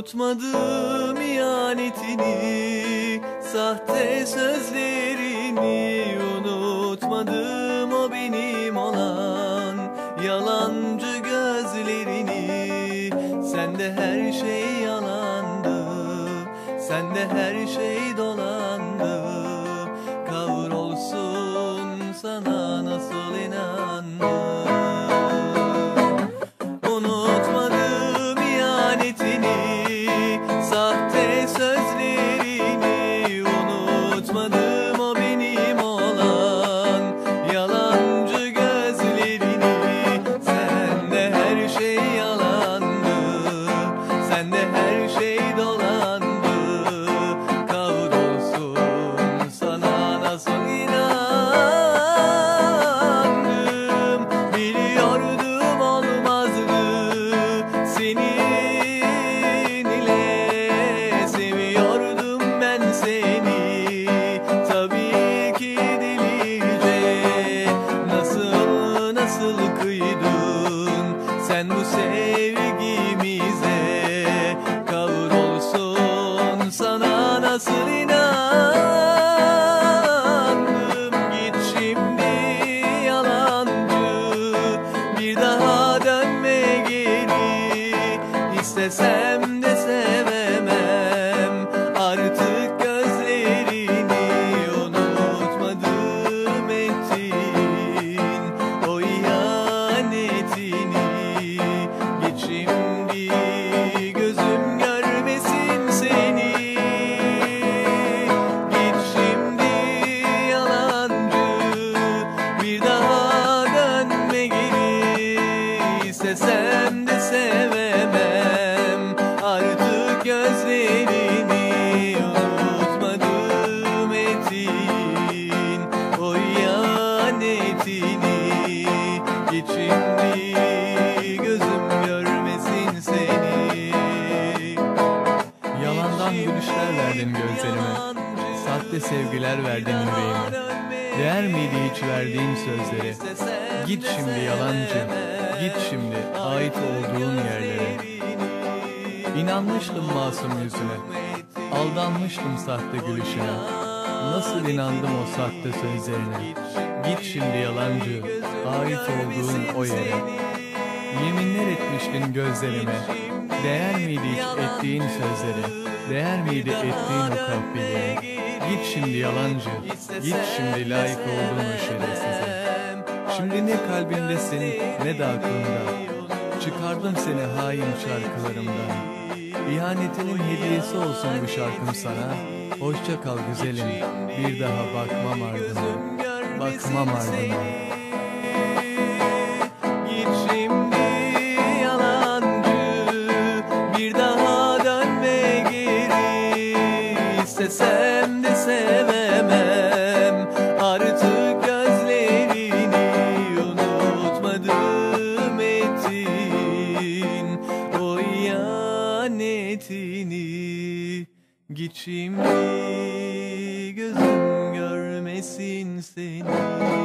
Unutmadım ihanetini, sahte sözlerini. Unutmadım o benim olan yalancı gözlerini. Sende her şey yalandı, sende her şey dolandı. Kavrolsun sana nasıl inandım. Unutmadım ihanetini, sahte sözlerini. Unutmadım o benim olan yalancı gözlerini. Sende her şey yalandı, sende her şey dolandı. Kavrolsun sana nasıl inandım. Biliyordum olmazdı, seninle seviyordum ben seni. Tabii ki delice, nasıl kıydın sen bu sevgimize. Kavrolsun sana nasıl inandım. Git şimdi yalancı, bir daha dönme geri. İstesem de sevemem artık gözlerini. Unutmadım ettin o ihanetini. Git şimdi gözüm görmesin seni. Git şimdi yalancı, bir daha dönme geri. İstesem de sevemem artık gözlerini. Unutmadım ettin o ihanetini. Git şimdi gözüm görmesin seni. Yalandan gülüşler verdin gözlerime, sahte sevgiler verdin yüreğime. Değer miydi hiç verdiğim sözleri? Git şimdi yalancı, git şimdi ait olduğun yerlere. İnanmıştım masum yüzüne, aldanmıştım sahte gülüşüne. Nasıl inandım o sahte sözlerine? Git şimdi yalancı, ait olduğun o yere. Yeminler etmiştin gözlerime, değer miydi hiç ettiğin sözleri? Değer miydi ettiğin o kahpeliğe? Git şimdi yalancı, git şimdi layık olduğun o şerefsize. Şimdi ne kalbindesin ne de aklında, çıkardım seni hain şarkılarımdan. İhanetinin hediyesi olsun bu şarkım sana. Hoşça kal güzelim, bir daha bakmam ardına, bakmam ardına. Git şimdi yalancı, bir daha dönme geri. İstesem de sevemem artık gözlerini. Unutmadım ettin o ihanetini. Git şimdi gözüm görmesin seni.